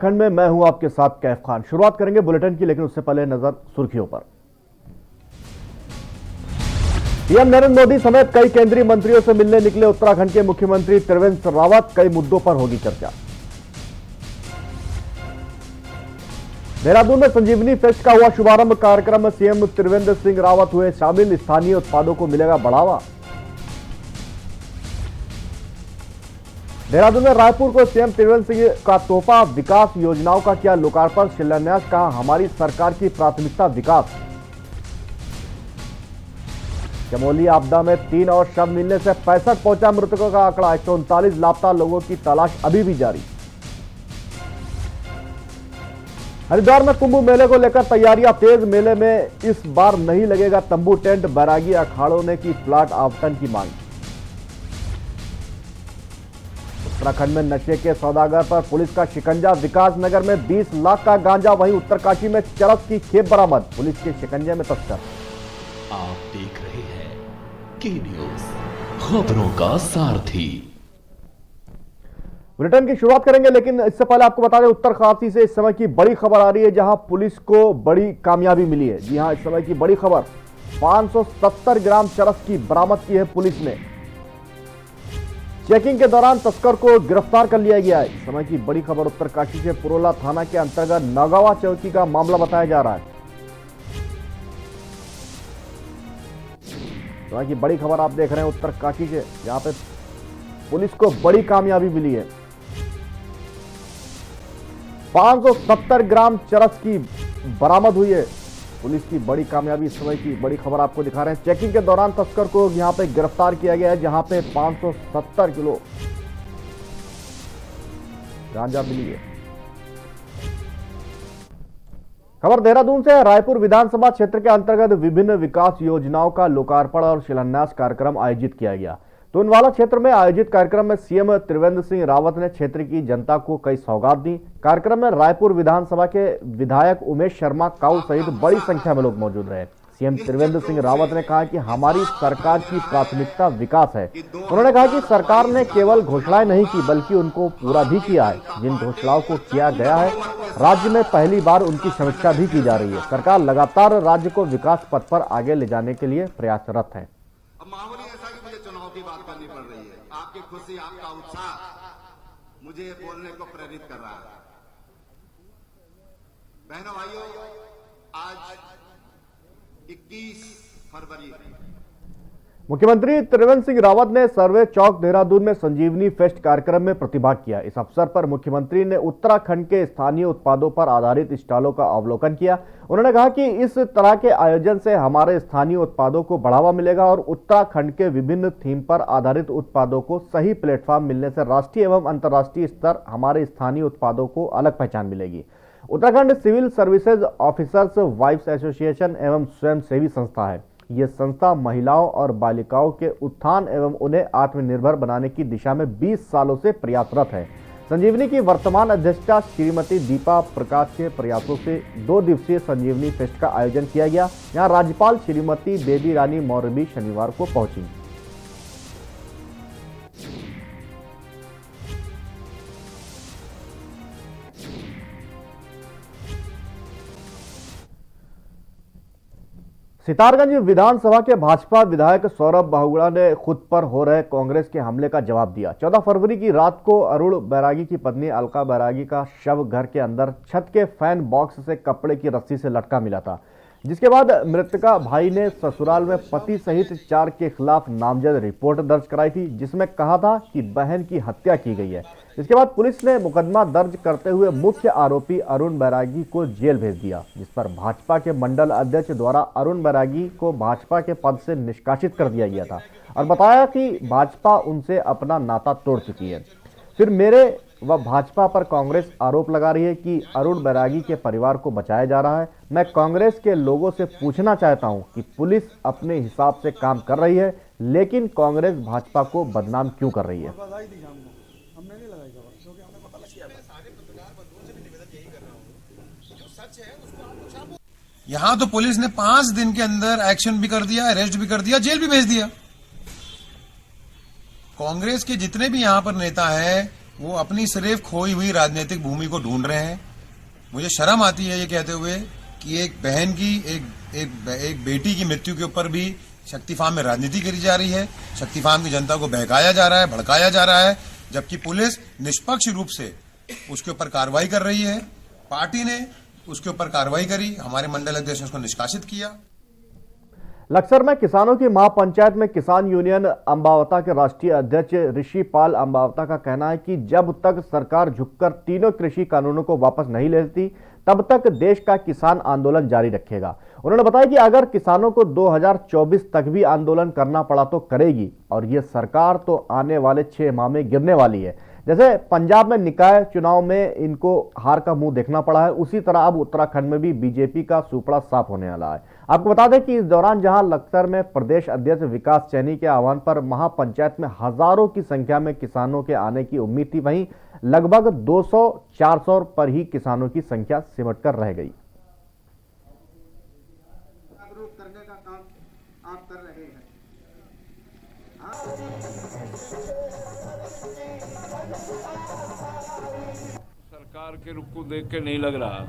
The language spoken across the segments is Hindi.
खंड में मैं हूं आपके साथ कैफ खान। शुरुआत करेंगे बुलेटिन की, लेकिन उससे पहले नजर सुर्खियों पर। पीएम नरेंद्र मोदी समेत कई केंद्रीय मंत्रियों से मिलने निकले उत्तराखंड के मुख्यमंत्री त्रिवेंद्र सिंह रावत। कई मुद्दों पर होगी चर्चा। देहरादून में संजीवनी फेस्ट का हुआ शुभारंभ। कार्यक्रम में सीएम त्रिवेंद्र सिंह रावत हुए शामिल। स्थानीय उत्पादों को मिलेगा बढ़ावा। देहरादून में रायपुर को सीएम त्रिवेंद्र सिंह का तोहफा। विकास योजनाओं का किया लोकार्पण, शिलान्यास। कहा हमारी सरकार की प्राथमिकता विकास। चमोली आपदा में 3 और शव मिलने से 65 पहुंचा मृतकों का आंकड़ा। 139 लापता लोगों की तलाश अभी भी जारी। हरिद्वार में कुंभ मेले को लेकर तैयारियां तेज। मेले में इस बार नहीं लगेगा तंबू टेंट। बैरागी अखाड़ों ने की प्लाट आवंटन की मांग। उत्तराखंड में नशे के सौदागर पर पुलिस का शिकंजा। विकास नगर में 20 लाख का गांजा। वहीं उत्तरकाशी में चरस की खेप बरामद। पुलिस के शिकंजे में तस्कर। आप देख रहे हैं के न्यूज, खबरों का सारथी। बुलेटिन की शुरुआत करेंगे, लेकिन इससे पहले आपको बता दें उत्तरकाशी से इस समय की बड़ी खबर आ रही है, जहां पुलिस को बड़ी कामयाबी मिली है। जी हां, इस समय की बड़ी खबर, 570 ग्राम चरस की बरामद की है पुलिस ने। चेकिंग के दौरान तस्कर को गिरफ्तार कर लिया गया है। इस समय की बड़ी खबर उत्तरकाशी से पुरोला थाना के अंतर्गत नागावा चौकी का मामला बताया जा रहा है। समय की बड़ी खबर आप देख रहे हैं उत्तरकाशी से, जहां पे पुलिस को बड़ी कामयाबी मिली है। 570 ग्राम चरस की बरामद हुई है। पुलिस की बड़ी कामयाबी, इस समय की बड़ी खबर आपको दिखा रहे हैं। चेकिंग के दौरान तस्कर को यहां पे गिरफ्तार किया गया है, जहां पे 570 किलो गांजा मिली है। खबर देहरादून से। रायपुर विधानसभा क्षेत्र के अंतर्गत विभिन्न विकास योजनाओं का लोकार्पण और शिलान्यास कार्यक्रम आयोजित किया गया। तोनवाला क्षेत्र में आयोजित कार्यक्रम में सीएम त्रिवेंद्र सिंह रावत ने क्षेत्र की जनता को कई सौगात दी। कार्यक्रम में रायपुर विधानसभा के विधायक उमेश शर्मा काऊ सहित बड़ी संख्या में लोग मौजूद रहे। सीएम त्रिवेंद्र सिंह रावत ने कहा कि हमारी सरकार की प्राथमिकता विकास है। उन्होंने कहा कि सरकार ने केवल घोषणाएं नहीं की, बल्कि उनको पूरा भी किया है। जिन घोषणाओं को किया गया है, राज्य में पहली बार उनकी समीक्षा भी की जा रही है। सरकार लगातार राज्य को विकास पथ पर आगे ले जाने के लिए प्रयासरत है। की बात करनी पड़ रही है। आपकी खुशी, आपका उत्साह मुझे बोलने को प्रेरित कर रहा है। बहनों भाइयों, आज 21 फरवरी है। मुख्यमंत्री त्रिवेंद्र सिंह रावत ने सर्वे चौक देहरादून में संजीवनी फेस्ट कार्यक्रम में प्रतिभाग किया। इस अवसर पर मुख्यमंत्री ने उत्तराखंड के स्थानीय उत्पादों पर आधारित स्टॉलों का अवलोकन किया। उन्होंने कहा कि इस तरह के आयोजन से हमारे स्थानीय उत्पादों को बढ़ावा मिलेगा और उत्तराखंड के विभिन्न थीम पर आधारित उत्पादों को सही प्लेटफॉर्म मिलने से राष्ट्रीय एवं अंतर्राष्ट्रीय स्तर हमारे स्थानीय उत्पादों को अलग पहचान मिलेगी। Uttarakhand civil services officers wives association एवं स्वयंसेवी संस्था है। ये संस्था महिलाओं और बालिकाओं के उत्थान एवं उन्हें आत्मनिर्भर बनाने की दिशा में 20 सालों से प्रयासरत है। संजीवनी की वर्तमान अध्यक्षा श्रीमती दीपा प्रकाश के प्रयासों से 2 दिवसीय संजीवनी फेस्ट का आयोजन किया गया। यहां राज्यपाल श्रीमती बेबी रानी मौर्य भी शनिवार को पहुंची। सितारगंज विधानसभा के भाजपा विधायक सौरभ बहुगुणा ने खुद पर हो रहे कांग्रेस के हमले का जवाब दिया। 14 फरवरी की रात को अरुण बैरागी की पत्नी अलका बैरागी का शव घर के अंदर छत के फैन बॉक्स से कपड़े की रस्सी से लटका मिला था, जिसके बाद मृतका भाई ने ससुराल में पति सहित 4 के खिलाफ नामजद रिपोर्ट दर्ज कराई थी, जिसमें कहा था कि बहन की हत्या की गई है। इसके बाद पुलिस ने मुकदमा दर्ज करते हुए मुख्य आरोपी अरुण बैरागी को जेल भेज दिया, जिस पर भाजपा के मंडल अध्यक्ष द्वारा अरुण बैरागी को भाजपा के पद से निष्कासित कर दिया गया था और बताया कि भाजपा उनसे अपना नाता तोड़ चुकी है। फिर मेरे व भाजपा पर कांग्रेस आरोप लगा रही है कि अरुण बैरागी के परिवार को बचाया जा रहा है। मैं कांग्रेस के लोगों से पूछना चाहता हूं कि पुलिस अपने हिसाब से काम कर रही है, लेकिन कांग्रेस भाजपा को बदनाम क्यों कर रही है। यहां तो पुलिस ने 5 दिन के अंदर एक्शन भी कर दिया, अरेस्ट भी कर दिया, जेल भी भेज दिया। कांग्रेस के जितने भी यहां पर नेता हैं वो अपनी सिर्फ खोई हुई राजनीतिक भूमि को ढूंढ रहे हैं। मुझे शर्म आती है ये कहते हुए कि एक बहन की एक बेटी की मृत्यु के ऊपर भी शक्ति फार्म में राजनीति करी जा रही है। शक्ति फार्म की जनता को बहकाया जा रहा है, भड़काया जा रहा है, जबकि पुलिस निष्पक्ष रूप से उसके ऊपर कार्रवाई कर रही है। पार्टी ने उसके ऊपर कार्रवाई करी, हमारे मंडल अध्यक्ष ने उसको निष्कासित किया। लक्सर में किसानों की महापंचायत में किसान यूनियन अंबावता के राष्ट्रीय अध्यक्ष ऋषि पाल अंबावता का कहना है कि जब तक सरकार झुककर तीनों कृषि कानूनों को वापस नहीं लेती तब तक देश का किसान आंदोलन जारी रखेगा। उन्होंने बताया कि अगर किसानों को 2024 तक भी आंदोलन करना पड़ा तो करेगी और ये सरकार तो आने वाले 6 माह में गिरने वाली है। जैसे पंजाब में निकाय चुनाव में इनको हार का मुंह देखना पड़ा है, उसी तरह अब उत्तराखंड में भी बीजेपी का सुपड़ा साफ होने वाला है। आपको बता दें कि इस दौरान जहां लक्सर में प्रदेश अध्यक्ष विकास चैनी के आह्वान पर महापंचायत में हजारों की संख्या में किसानों के आने की उम्मीद थी, वहीं लगभग 200-400 पर ही किसानों की संख्या सिमट कर रह गई। जागरूक करने का काम आप कर रहे हैं। सरकार के रुख को देख के नहीं लग रहा,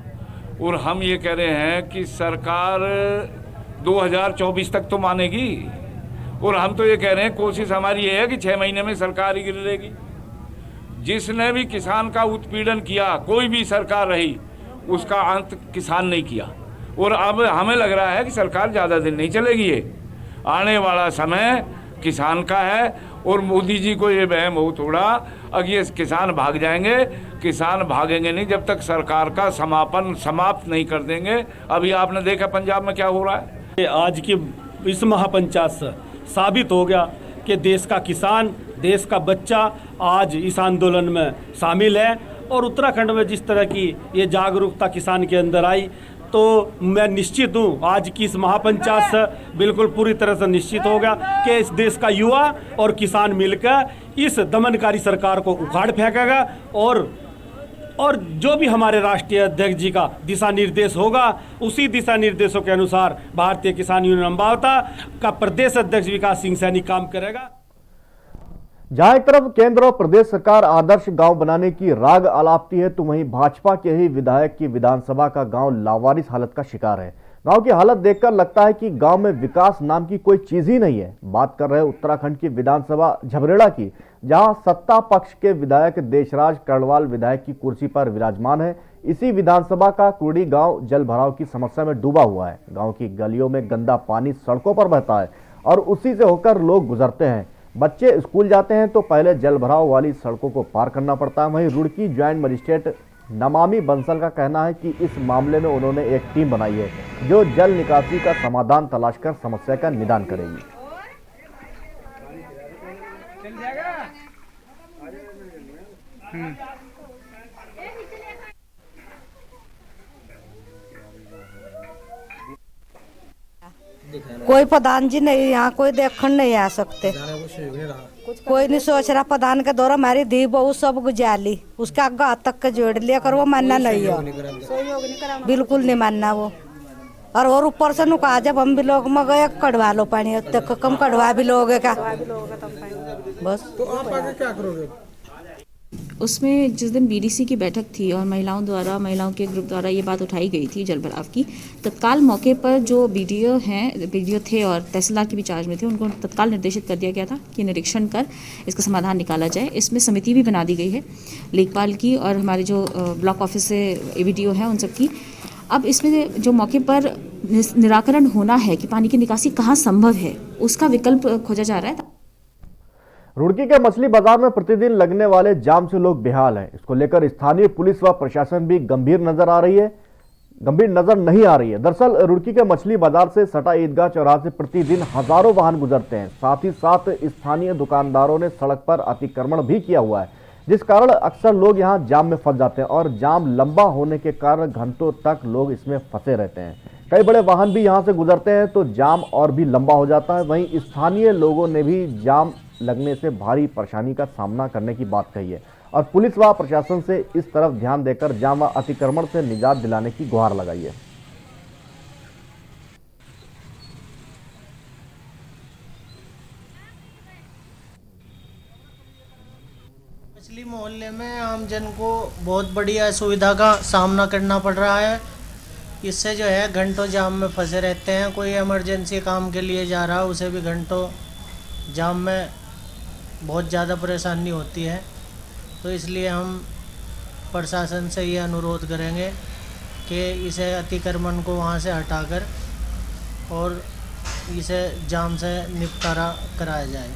और हम ये कह रहे हैं कि सरकार 2024 तक तो मानेगी, और हम तो ये कह रहे हैं कोशिश हमारी ये है कि 6 महीने में सरकार ही गिरेगी। जिसने भी किसान का उत्पीड़न किया, कोई भी सरकार रही, उसका अंत किसान नहीं किया, और अब हमें लग रहा है कि सरकार ज़्यादा दिन नहीं चलेगी। ये आने वाला समय किसान का है, और मोदी जी को ये वहम हो थोड़ा, अब ये किसान भाग जाएंगे। किसान भागेंगे नहीं जब तक सरकार का समाप्त नहीं कर देंगे। अभी आपने देखा पंजाब में क्या हो रहा है। आज की इस महापंचायत से साबित हो गया कि देश का किसान, देश का बच्चा आज इस आंदोलन में शामिल है। और उत्तराखंड में जिस तरह की ये जागरूकता किसान के अंदर आई, तो मैं निश्चित हूँ आज की इस महापंचायत से बिल्कुल पूरी तरह से निश्चित हो गया कि इस देश का युवा और किसान मिलकर इस दमनकारी सरकार को उखाड़ फेंकेगा, और जो भी हमारे राष्ट्रीय अध्यक्ष जी का दिशा निर्देश होगा, उसी दिशा निर्देशों के अनुसार भारतीय किसान यूनियन अंबावता का प्रदेश अध्यक्ष विकास सिंह सैनी काम करेगा। जहां एक तरफ केंद्र और प्रदेश सरकार आदर्श गांव बनाने की राग आलापती है, तो वहीं भाजपा के ही विधायक की विधानसभा का गांव लावारिस हालत का शिकार है। गांव की हालत देखकर लगता है कि गांव में विकास नाम की कोई चीज ही नहीं है। बात कर रहे उत्तराखंड की विधानसभा झबरेड़ा की, जहां सत्ता पक्ष के विधायक देशराज कर्णवाल विधायक की कुर्सी पर विराजमान है। इसी विधानसभा का कुर्डी गांव जल भराव की समस्या में डूबा हुआ है। गांव की गलियों में गंदा पानी सड़कों पर बहता है और उसी से होकर लोग गुजरते हैं। बच्चे स्कूल जाते हैं तो पहले जल भराव वाली सड़कों को पार करना पड़ता है। वहीं रुड़की ज्वाइंट मजिस्ट्रेट नमामि बंसल का कहना है कि इस मामले में उन्होंने एक टीम बनाई है जो जल निकासी का समाधान तलाशकर समस्या का निदान करेगी। कोई प्रधान जी नहीं यहाँ, कोई देखने नहीं आ सकते, कोई नहीं सोच रहा। प्रधान के दौरा हमारी धी बहू सब गुजारी, उसका आगे तक के जोड़ लिया कर, वो मानना नहीं है, बिल्कुल नहीं मानना वो। और ऊपर से नुका जब हम भी लोग में गए कढ़वा लो पानी, तक कम कढ़वा भी लोगे क्या बस। तो आप आगे क्या करोगे? उसमें जिस दिन बीडीसी की बैठक थी और महिलाओं के ग्रुप द्वारा ये बात उठाई गई थी जल भराव की, तत्काल मौके पर जो बीडीओ थे और तहसीलदार की भी चार्ज में थे, उनको तत्काल निर्देशित कर दिया गया था कि निरीक्षण कर इसका समाधान निकाला जाए। इसमें समिति भी बना दी गई है लेखपाल की और हमारे जो ब्लॉक ऑफिस से एबीडीओ हैं उन सब की। अब इसमें जो मौके पर निराकरण होना है कि पानी की निकासी कहाँ संभव है, उसका विकल्प खोजा जा रहा है। रुड़की के मछली बाजार में प्रतिदिन लगने वाले जाम से लोग बेहाल हैं। इसको लेकर स्थानीय पुलिस व प्रशासन भी गंभीर नजर नहीं आ रही है। दरअसल रुड़की के मछली बाजार से सटा ईदगाह चौराहा से प्रतिदिन हजारों वाहन गुजरते हैं। साथ ही साथ स्थानीय दुकानदारों ने सड़क पर अतिक्रमण भी किया हुआ है, जिस कारण अक्सर लोग यहां जाम में फंस जाते हैं और जाम लंबा होने के कारण घंटों तक लोग इसमें फंसे रहते हैं। कई बड़े वाहन भी यहां से गुजरते हैं तो जाम और भी लंबा हो जाता है। वहीं स्थानीय लोगों ने भी जाम लगने से भारी परेशानी का सामना करने की बात कही है और पुलिस व प्रशासन से इस तरफ ध्यान देकर जाम व अतिक्रमण से निजात दिलाने की गुहार लगाई है। मछली मोहल्ले में आम जन को बहुत बड़ी असुविधा का सामना करना पड़ रहा है। इससे जो है घंटों जाम में फंसे रहते हैं। कोई इमरजेंसी काम के लिए जा रहा है, उसे भी घंटों जाम में बहुत ज़्यादा परेशानी होती है। तो इसलिए हम प्रशासन से ये अनुरोध करेंगे कि इसे अतिक्रमण को वहाँ से हटाकर और इसे जाम से निपटारा कराया जाए।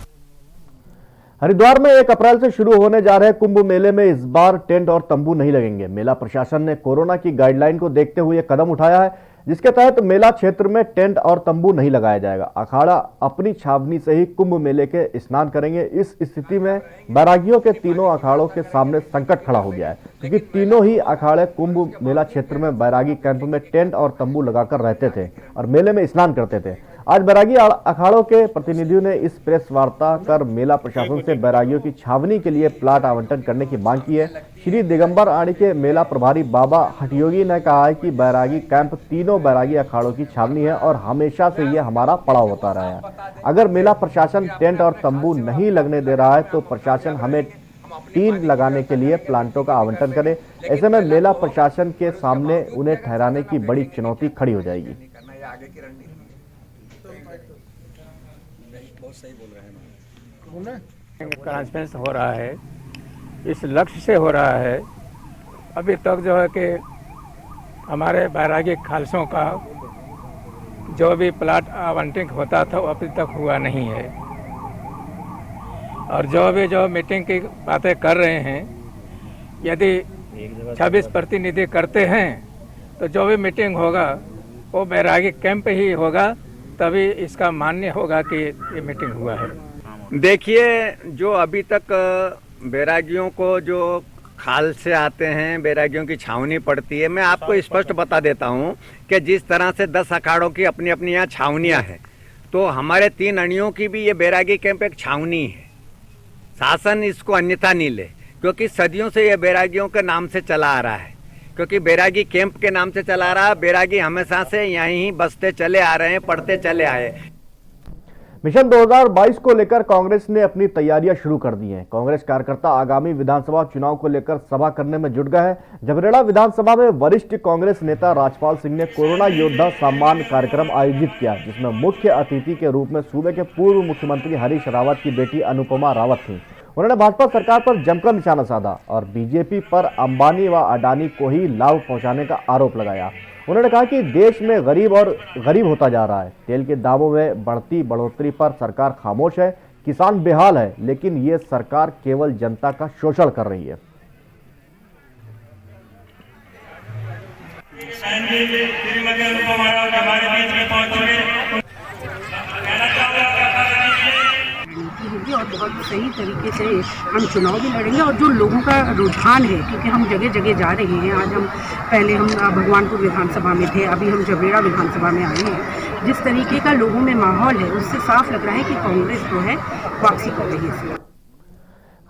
हरिद्वार में 1 अप्रैल से शुरू होने जा रहे कुंभ मेले में इस बार टेंट और तंबू नहीं लगेंगे। मेला प्रशासन ने कोरोना की गाइडलाइन को देखते हुए कदम उठाया है, जिसके तहत मेला क्षेत्र में टेंट और तंबू नहीं लगाया जाएगा। अखाड़ा अपनी छावनी से ही कुंभ मेले के स्नान करेंगे। इस स्थिति में बैरागियों के तीनों अखाड़ों के सामने संकट खड़ा हो गया है, क्योंकि तीनों ही अखाड़े कुंभ मेला क्षेत्र में बैरागी कैंप में टेंट और तंबू लगाकर रहते थे और मेले में स्नान करते थे। आज बैरागी अखाड़ों के प्रतिनिधियों ने इस प्रेस वार्ता कर मेला प्रशासन से बैरागियों की छावनी के लिए प्लाट आवंटन करने की मांग की है। श्री दिगंबर आड़ी के मेला प्रभारी बाबा हठयोगी ने कहा है कि बैरागी कैंप तीनों बैरागी अखाड़ों की छावनी है और हमेशा से ये हमारा पड़ाव होता रहा है। अगर मेला प्रशासन टेंट और तंबू नहीं लगने दे रहा है तो प्रशासन हमें टीन लगाने के लिए प्लांटों का आवंटन करे। ऐसे में मेला प्रशासन के सामने उन्हें ठहराने की बड़ी चुनौती खड़ी हो जाएगी। ट्रांसपेरेंस हो रहा है, इस लक्ष्य से हो रहा है। अभी तक जो है कि हमारे बैरागी खालसों का जो भी प्लाट आवंटन होता था वो अभी तक हुआ नहीं है। और जो मीटिंग की बातें कर रहे हैं, यदि 26 प्रतिनिधि करते हैं तो जो भी मीटिंग होगा वो बैरागी कैंप ही होगा, तभी इसका मान्य होगा कि ये मीटिंग हुआ है। देखिए, जो अभी तक बैरागियों को जो खाल से आते हैं, बैरागियों की छावनी पड़ती है, मैं आपको स्पष्ट बता देता हूं कि जिस तरह से 10 अखाड़ों की अपनी अपनी यहाँ छावनियाँ हैं, तो हमारे 3 अणियों की भी ये बैरागी कैंप एक छावनी है। शासन इसको अन्यथा नहीं ले, क्योंकि सदियों से ये बैरागियों के नाम से चला आ रहा है, क्योंकि बैरागी कैंप के नाम से चला आ रहा है। बैरागी हमेशा से यहीं बसते चले आ रहे हैं, पढ़ते चले आए। मिशन 2022 को लेकर कांग्रेस ने अपनी तैयारियां शुरू कर दी हैं। कांग्रेस कार्यकर्ता आगामी विधानसभा चुनाव को लेकर सभा करने में जुट गए हैं। जबरेड़ा विधानसभा में वरिष्ठ कांग्रेस नेता राजपाल सिंह ने कोरोना योद्धा सम्मान कार्यक्रम आयोजित किया, जिसमें मुख्य अतिथि के रूप में सूबे के पूर्व मुख्यमंत्री हरीश रावत की बेटी अनुपमा रावत थी। उन्होंने भाजपा सरकार पर जमकर निशाना साधा और बीजेपी पर अंबानी व अडानी को ही लाभ पहुंचाने का आरोप लगाया। उन्होंने कहा कि देश में गरीब होता जा रहा है। तेल के दामों में बढ़ोतरी पर सरकार खामोश है, किसान बेहाल है, लेकिन ये सरकार केवल जनता का शोषण कर रही है। होगी और बहुत सही तरीके से हम चुनाव भी लड़ेंगे। और जो लोगों का रुझान है, क्योंकि हम जगह जगह जा रहे हैं, आज हम पहले भगवानपुर विधानसभा में थे, अभी हम जबरेड़ा विधानसभा में आए हैं। जिस तरीके का लोगों में माहौल है, उससे साफ लग रहा है कि कांग्रेस जो है वापसी कर रही है।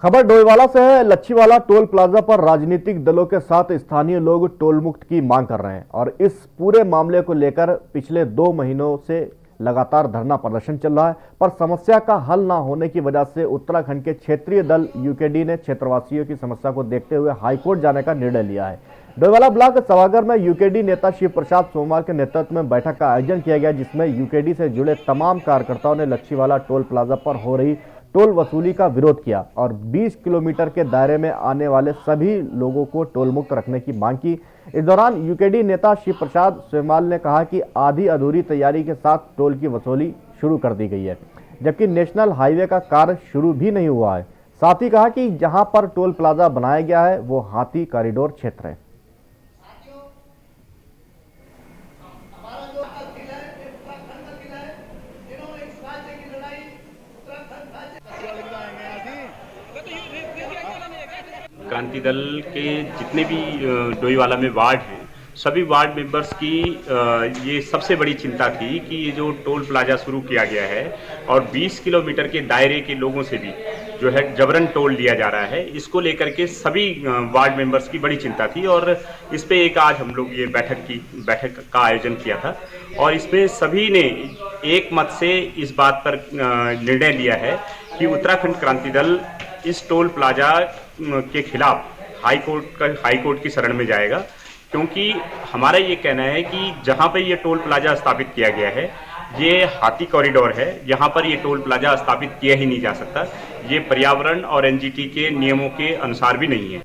खबर डोईवाला से है। लच्छीवाला टोल प्लाजा पर राजनीतिक दलों के साथ स्थानीय लोग टोल मुक्त की मांग कर रहे हैं और इस पूरे मामले को लेकर पिछले 2 महीनों से लगातार धरना प्रदर्शन चल रहा है, पर समस्या का हल न होने की वजह से उत्तराखंड के क्षेत्रीय दल यूकेडी ने क्षेत्रवासियों की समस्या को देखते हुए हाईकोर्ट जाने का निर्णय लिया है। डोईवाला ब्लॉक सभागार में यूकेडी नेता शिव प्रसाद सोमवार के नेतृत्व में बैठक का आयोजन किया गया, जिसमें यूकेडी से जुड़े तमाम कार्यकर्ताओं ने लच्छीवाला टोल प्लाजा पर हो रही टोल वसूली का विरोध किया और 20 किलोमीटर के दायरे में आने वाले सभी लोगों को टोल मुक्त रखने की मांग की। इस दौरान यूकेडी नेता शिव प्रसाद सोमाल ने कहा कि आधी अधूरी तैयारी के साथ टोल की वसूली शुरू कर दी गई है, जबकि नेशनल हाईवे का कार्य शुरू भी नहीं हुआ है। साथ ही कहा कि जहां पर टोल प्लाजा बनाया गया है वो हाथी कॉरिडोर क्षेत्र है। क्रांति दल के जितने भी डोईवाला में वार्ड हैं, सभी वार्ड मेंबर्स की ये सबसे बड़ी चिंता थी कि ये जो टोल प्लाजा शुरू किया गया है और 20 किलोमीटर के दायरे के लोगों से भी जो है जबरन टोल लिया जा रहा है, इसको लेकर के सभी वार्ड मेंबर्स की बड़ी चिंता थी। और इस पे एक आज हम लोग ये बैठक का आयोजन किया था और इसमें सभी ने एक मत से इस बात पर निर्णय लिया है कि उत्तराखंड क्रांति दल इस टोल प्लाजा के खिलाफ हाई कोर्ट की शरण में जाएगा, क्योंकि हमारा ये कहना है कि जहां पर ये टोल प्लाजा स्थापित किया गया है ये हाथी कॉरिडोर है, यहाँ पर ये टोल प्लाजा स्थापित किया ही नहीं जा सकता। ये पर्यावरण और एनजीटी के नियमों के अनुसार भी नहीं है।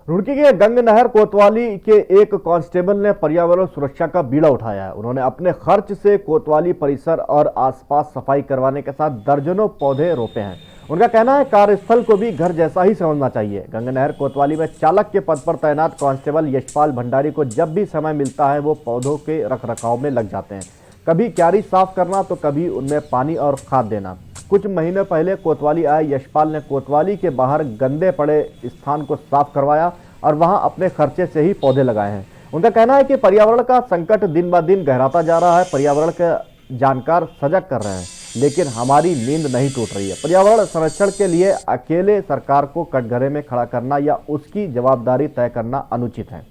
रुड़की के गंगनहर कोतवाली के एक कांस्टेबल ने पर्यावरण सुरक्षा का बीड़ा उठाया है। उन्होंने अपने खर्च से कोतवाली परिसर और आसपास सफाई करवाने के साथ दर्जनों पौधे रोपे हैं। उनका कहना है कार्यस्थल को भी घर जैसा ही समझना चाहिए। गंगनहर कोतवाली में चालक के पद पर तैनात कांस्टेबल यशपाल भंडारी को जब भी समय मिलता है वो पौधों के रखरखाव में लग जाते हैं। कभी क्यारी साफ करना तो कभी उनमें पानी और खाद देना। कुछ महीने पहले कोतवाली आए यशपाल ने कोतवाली के बाहर गंदे पड़े स्थान को साफ करवाया और वहां अपने खर्चे से ही पौधे लगाए हैं। उनका कहना है कि पर्यावरण का संकट दिन ब दिन गहराता जा रहा है। पर्यावरण के जानकार सजग कर रहे हैं, लेकिन हमारी नींद नहीं टूट रही है। पर्यावरण संरक्षण के लिए अकेले सरकार को कटघरे में खड़ा करना या उसकी जवाबदारी तय करना अनुचित है।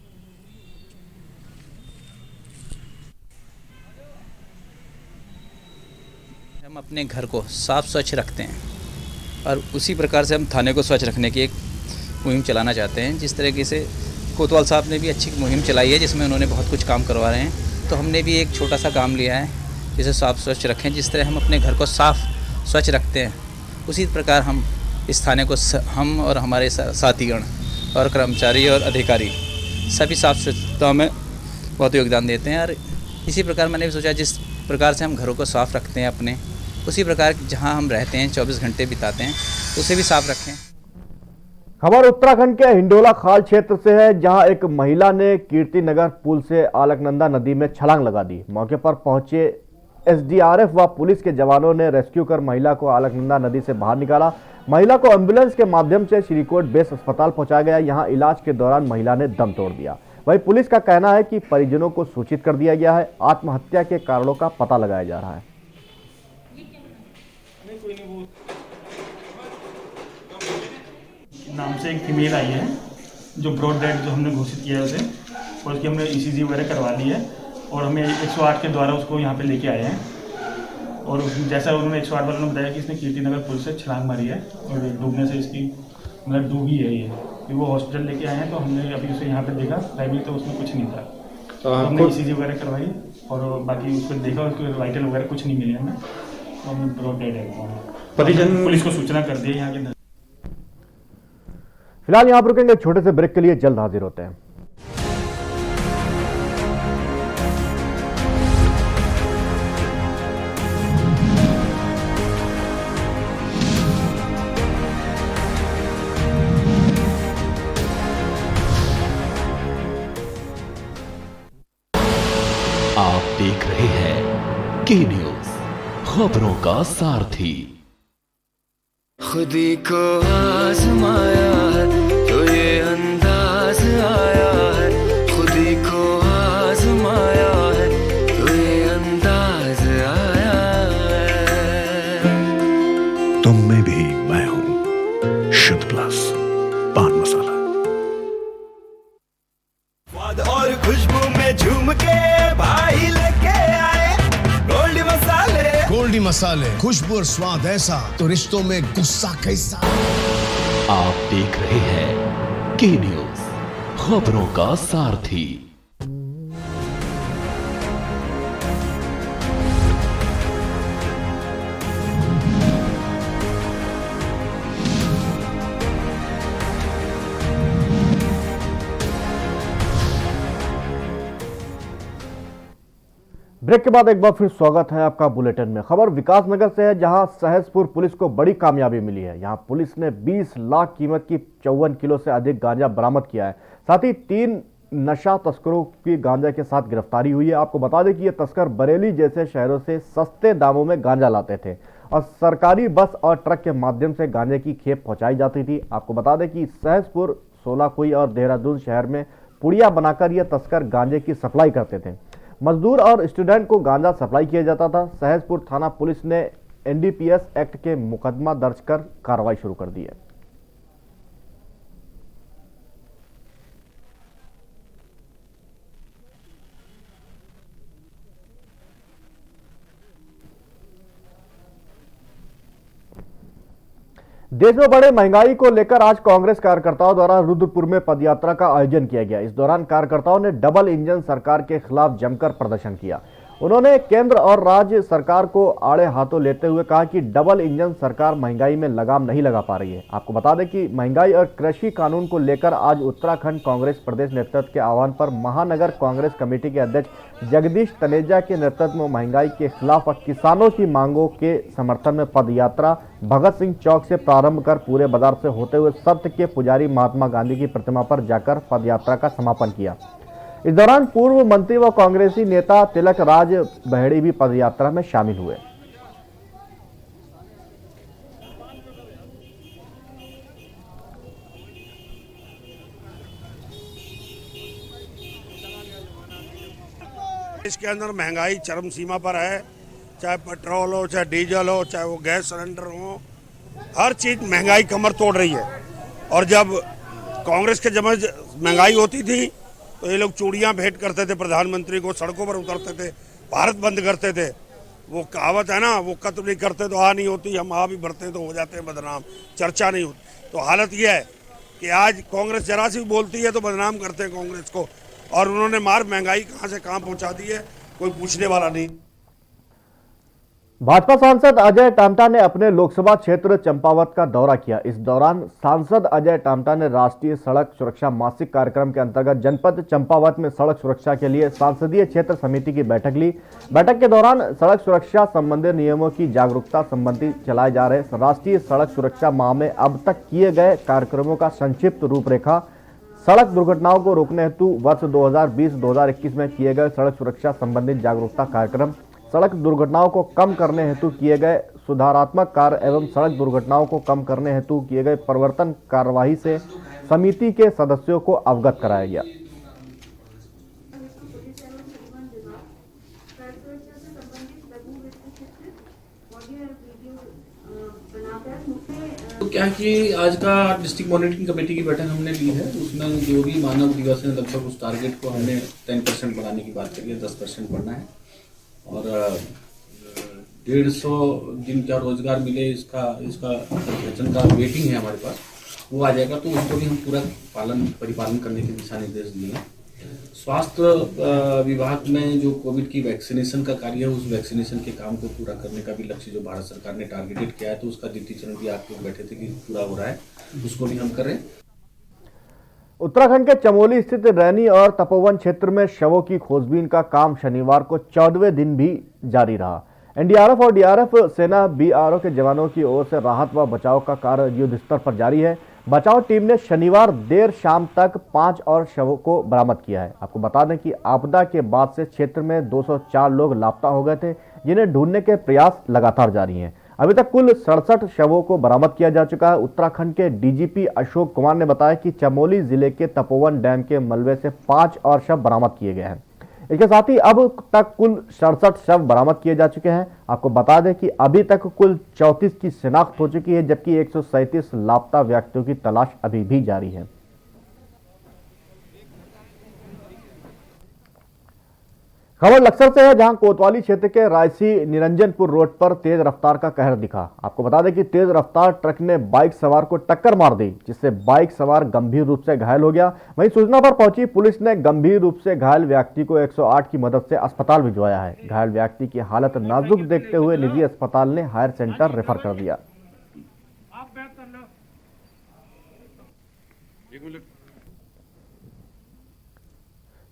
हम अपने घर को साफ स्वच्छ रखते हैं और उसी प्रकार से हम थाने को स्वच्छ रखने की एक मुहिम चलाना चाहते हैं। जिस तरीके से कोतवाल साहब ने भी अच्छी मुहिम चलाई है जिसमें उन्होंने बहुत कुछ काम करवा रहे हैं, तो हमने भी एक छोटा सा काम लिया है जिसे साफ स्वच्छ रखें। जिस तरह हम अपने घर को साफ स्वच्छ रखते हैं उसी प्रकार हम इस थाने को हम और हमारे साथीगण और कर्मचारी और अधिकारी सभी साफ स्वच्छता में बहुत योगदान देते हैं। और इसी प्रकार मैंने भी सोचा जिस प्रकार से हम घरों को साफ रखते हैं अपने, उसी प्रकार जहां हम रहते हैं 24 घंटे बिताते हैं उसे भी साफ रखें। खबर उत्तराखंड के हिंडोला खाल क्षेत्र से है, जहां एक महिला ने कीर्तिनगर पुल से अलकनंदा नदी में छलांग लगा दी। मौके पर पहुंचे एसडीआरएफ व पुलिस के जवानों ने रेस्क्यू कर महिला को अलकनंदा नदी से बाहर निकाला। महिला को एम्बुलेंस के माध्यम से श्रीकोट बेस अस्पताल पहुंचाया गया। यहां इलाज के दौरान महिला ने दम तोड़ दिया। वहीं पुलिस का कहना है कि परिजनों को सूचित कर दिया गया है। आत्महत्या के कारणों का पता लगाया जा रहा है। नाम से एक फीमेल आई है जो ब्रॉड डेड जो हमने घोषित किया है उसे, और उसकी हमने ईसीजी वगैरह करवा ली है और हमें 108 के द्वारा उसको यहाँ पे लेके आए हैं। और जैसा उन्होंने 108 वालों ने बताया कि इसने कीर्तिनगर पुल से छलांग मारी है और डूबने से इसकी मतलब डूबी है ये। फिर वो हॉस्पिटल लेके आए हैं तो हमने अभी उसे यहाँ पे देखा लाइव, तो उसमें कुछ नहीं था। तो हमने ईसीजी वगैरह करवाई और बाकी उसको देखा, उसको वाइटल वगैरह कुछ नहीं मिले हमें, तो हमने ब्रॉड डेड है। परिजन पुलिस को सूचना कर दी यहाँ के। फिलहाल यहां पर रुकेंगे, छोटे से ब्रेक के लिए, जल्द हाजिर होते हैं। आप देख रहे हैं के न्यूज, खबरों का सारथी। खुदी को आजमाया है तो ये अंदाज आया है, खुदी को आजमाया है तो ये अंदाज आया है। तुम में भी मैं हूं, शुद्ध प्लस पान मसाला। स्वाद और खुशबू में झूम के भाई लेके आए गोल्डी मसाले। गोल्डी मसाले, खुशबू और स्वाद ऐसा तो रिश्तों में गुस्सा कैसा। आप देख रहे हैं के न्यूज, खबरों का सारथी। ब्रेक के बाद एक बार फिर स्वागत है आपका बुलेटिन में। खबर विकासनगर से है, जहां सहसपुर पुलिस को बड़ी कामयाबी मिली है। यहां पुलिस ने 20 लाख कीमत की 54 किलो से अधिक गांजा बरामद किया है। साथ ही 3 नशा तस्करों की गांजा के साथ गिरफ्तारी हुई है। आपको बता दें कि ये तस्कर बरेली जैसे शहरों से सस्ते दामों में गांजा लाते थे और सरकारी बस और ट्रक के माध्यम से गांजे की खेप पहुंचाई जाती थी। आपको बता दें कि सहसपुर, सोलाकुई और देहरादून शहर में पुड़िया बनाकर ये तस्कर गांजे की सप्लाई करते थे। मजदूर और स्टूडेंट को गांजा सप्लाई किया जाता था। सहसपुर थाना पुलिस ने एनडीपीएस एक्ट के मुकदमा दर्ज कर कार्रवाई शुरू कर दी है। देश में बढ़े महंगाई को लेकर आज कांग्रेस कार्यकर्ताओं द्वारा रुद्रपुर में पदयात्रा का आयोजन किया गया। इस दौरान कार्यकर्ताओं ने डबल इंजन सरकार के खिलाफ जमकर प्रदर्शन किया। उन्होंने केंद्र और राज्य सरकार को आड़े हाथों लेते हुए कहा कि डबल इंजन सरकार महंगाई में लगाम नहीं लगा पा रही है। आपको बता दें कि महंगाई और कृषि कानून को लेकर आज उत्तराखंड कांग्रेस प्रदेश नेतृत्व के आह्वान पर महानगर कांग्रेस कमेटी के अध्यक्ष जगदीश तनेजा के नेतृत्व में महंगाई के खिलाफ और किसानों की मांगों के समर्थन में पदयात्रा भगत सिंह चौक से प्रारंभ कर पूरे बाजार से होते हुए सत्य के पुजारी महात्मा गांधी की प्रतिमा पर जाकर पदयात्रा का समापन किया। इस दौरान पूर्व मंत्री व कांग्रेसी नेता तिलक राज बहेड़ी भी पदयात्रा में शामिल हुए। इसके अंदर महंगाई चरम सीमा पर है, चाहे पेट्रोल हो, चाहे डीजल हो, चाहे वो गैस सिलेंडर हो, हर चीज महंगाई कमर तोड़ रही है। और जब कांग्रेस के जब महंगाई होती थी तो ये लोग चूड़ियां भेंट करते थे प्रधानमंत्री को, सड़कों पर उतरते थे, भारत बंद करते थे। वो कहावत है ना, वो कत्ल नहीं करते तो आ नहीं होती, हम आ भी बढ़ते तो हो जाते हैं बदनाम, चर्चा नहीं होती। तो हालत ये है कि आज कांग्रेस जरा सी बोलती है तो बदनाम करते हैं कांग्रेस को, और उन्होंने मार महंगाई कहाँ से कहाँ पहुँचा दी है, कोई पूछने वाला नहीं। भाजपा सांसद अजय टामटा ने अपने लोकसभा क्षेत्र चंपावत का दौरा किया। इस दौरान सांसद अजय टामटा ने राष्ट्रीय सड़क सुरक्षा मासिक कार्यक्रम के अंतर्गत जनपद चंपावत में सड़क सुरक्षा के लिए सांसदीय क्षेत्र समिति की बैठक ली। बैठक के दौरान सड़क सुरक्षा संबंधी नियमों की जागरूकता संबंधी चलाए जा रहे राष्ट्रीय सड़क सुरक्षा माह में अब तक किए गए कार्यक्रमों का संक्षिप्त रूपरेखा, सड़क दुर्घटनाओं को रोकने हेतु वर्ष 2020-2021 में किए गए सड़क सुरक्षा संबंधी जागरूकता कार्यक्रम, सड़क दुर्घटनाओं को कम करने हेतु किए गए सुधारात्मक कार्य एवं सड़क दुर्घटनाओं को कम करने हेतु किए गए परिवर्तन कार्यवाही से समिति के सदस्यों को अवगत कराया गया। तो क्या कि आज का डिस्ट्रिक्ट मॉनिटरिंग कमेटी की बैठक हमने ली है, उसमें जो भी मानव दिवस है लगभग उस टारगेट को हमने 10% बढ़ाने की बात करी है, 10% बढ़ना है और 150 जिनका रोजगार मिले इसका वचन का वेटिंग है हमारे पास, वो आ जाएगा। तो उसको भी हम पूरा परिपालन करने के दिशा निर्देश दिए हैं। स्वास्थ्य विभाग में जो कोविड की वैक्सीनेशन का कार्य है, उस वैक्सीनेशन के काम को पूरा करने का भी लक्ष्य जो भारत सरकार ने टारगेटेड किया है, तो उसका द्वितीय चरण भी आप लोग बैठे थे कि पूरा हो रहा है, उसको भी हम कर रहे हैं। उत्तराखंड के चमोली स्थित रैनी और तपोवन क्षेत्र में शवों की खोजबीन का काम शनिवार को 14वें दिन भी जारी रहा। एनडीआरएफ और डीआरएफ सेना बीआरओ के जवानों की ओर से राहत व बचाव का कार्य युद्ध स्तर पर जारी है। बचाव टीम ने शनिवार देर शाम तक 5 और शवों को बरामद किया है। आपको बता दें कि आपदा के बाद से क्षेत्र में 204 लोग लापता हो गए थे, जिन्हें ढूंढने के प्रयास लगातार जारी हैं। अभी तक कुल 67 शवों को बरामद किया जा चुका है। उत्तराखंड के डीजीपी अशोक कुमार ने बताया कि चमोली जिले के तपोवन डैम के मलबे से 5 और शव बरामद किए गए हैं। इसके साथ ही अब तक कुल 67 शव बरामद किए जा चुके हैं। आपको बता दें कि अभी तक कुल 34 की शिनाख्त हो चुकी है, जबकि 137 लापता व्यक्तियों की तलाश अभी भी जारी है। खबर लक्सर से है, जहां कोतवाली क्षेत्र के रायसी निरंजनपुर रोड पर तेज रफ्तार का कहर दिखा। आपको बता दें कि तेज रफ्तार ट्रक ने बाइक सवार को टक्कर मार दी, जिससे बाइक सवार गंभीर रूप से घायल हो गया। वहीं सूचना पर पहुंची पुलिस ने गंभीर रूप से घायल व्यक्ति को 108 की मदद से अस्पताल भिजवाया है। घायल व्यक्ति की हालत नाजुक देखते हुए निजी अस्पताल ने हायर सेंटर रेफर कर दिया।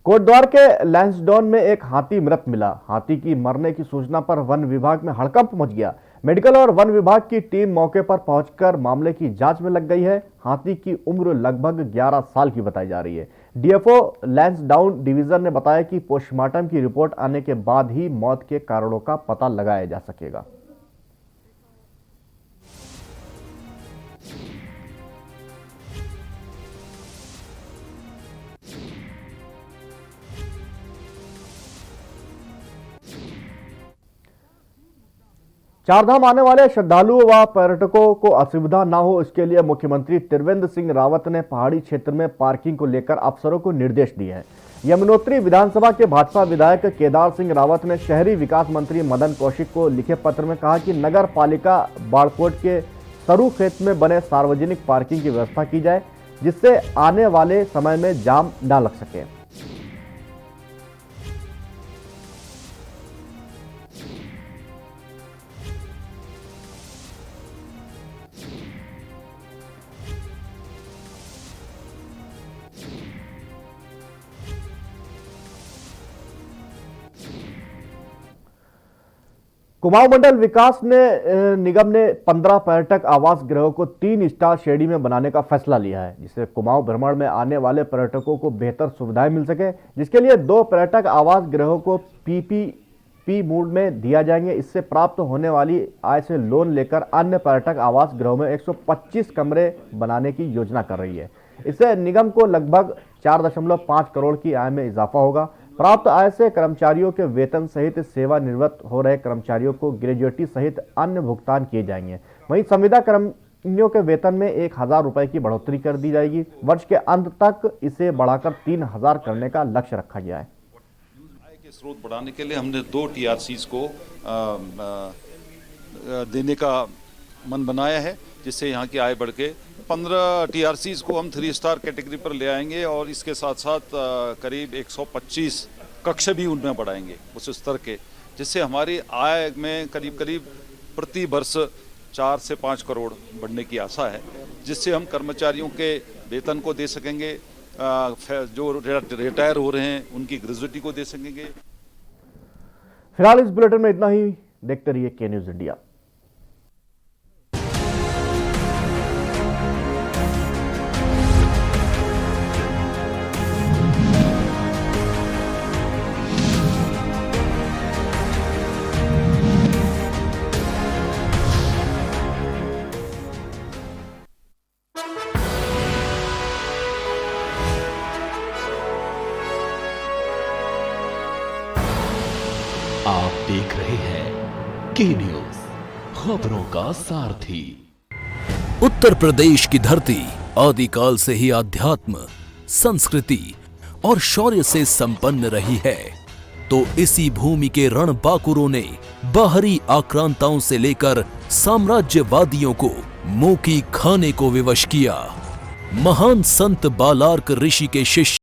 कोटद्वार के लैंसडाउन में एक हाथी मृत मिला। हाथी की मरने की सूचना पर वन विभाग में हड़कंप मच गया। मेडिकल और वन विभाग की टीम मौके पर पहुंचकर मामले की जांच में लग गई है। हाथी की उम्र लगभग 11 साल की बताई जा रही है। डीएफओ लैंसडाउन डिवीजन ने बताया कि पोस्टमार्टम की रिपोर्ट आने के बाद ही मौत के कारणों का पता लगाया जा सकेगा। चारधाम आने वाले श्रद्धालुओं व पर्यटकों को असुविधा न हो, इसके लिए मुख्यमंत्री त्रिवेंद्र सिंह रावत ने पहाड़ी क्षेत्र में पार्किंग को लेकर अफसरों को निर्देश दिए हैं। यमुनोत्री विधानसभा के भाजपा विधायक केदार सिंह रावत ने शहरी विकास मंत्री मदन कौशिक को लिखे पत्र में कहा कि नगर पालिका बाड़कोट के सरु खेत में बने सार्वजनिक पार्किंग की व्यवस्था की जाए, जिससे आने वाले समय में जाम न लग सके। कुमाऊं मंडल विकास निगम ने 15 पर्यटक आवास गृहों को 3 स्टार श्रेणी में बनाने का फैसला लिया है, जिससे कुमाऊं भ्रमण में आने वाले पर्यटकों को बेहतर सुविधाएं मिल सके। जिसके लिए 2 पर्यटक आवास गृहों को पीपीपी मोड में दिया जाएंगे। इससे प्राप्त होने वाली आय से लोन लेकर अन्य पर्यटक आवास गृहों में 125 कमरे बनाने की योजना कर रही है। इससे निगम को लगभग 4.5 करोड़ की आय में इजाफा होगा। प्राप्त आय से कर्मचारियों के वेतन सहित सेवानिवृत्त हो रहे कर्मचारियों को ग्रेजुएटी सहित अन्य भुगतान किए जाएंगे। वहीं संविदा कर्मियों के वेतन में 1000 रुपए की बढ़ोतरी कर दी जाएगी। वर्ष के अंत तक इसे बढ़ाकर 3000 करने का लक्ष्य रखा गया है। आय के स्रोत बढ़ाने के लिए हमने 2 TRCs को देने का मन बनाया है, जिससे यहाँ की आय बढ़ के 15 TRCs को हम 3 स्टार कैटेगरी पर ले आएंगे और इसके साथ साथ करीब 125 कक्ष भी उनमें बढ़ाएंगे उस स्तर के, जिससे हमारी आय में करीब प्रति वर्ष 4 से 5 करोड़ बढ़ने की आशा है, जिससे हम कर्मचारियों के वेतन को दे सकेंगे, जो रिटायर हो रहे हैं उनकी ग्रेजुएटी को दे सकेंगे। फिलहाल इस बुलेटिन में इतना ही। देखते रहिए के न्यूज़ इंडिया। आप देख रहे हैं के न्यूज़, खबरों का सारथी। उत्तर प्रदेश की धरती आदिकाल से ही आध्यात्म, संस्कृति और शौर्य से संपन्न रही है, तो इसी भूमि के रणबांकुरों ने बाहरी आक्रांताओं से लेकर साम्राज्यवादियों को मुंह की खाने को विवश किया। महान संत बालार्क ऋषि के शिष्य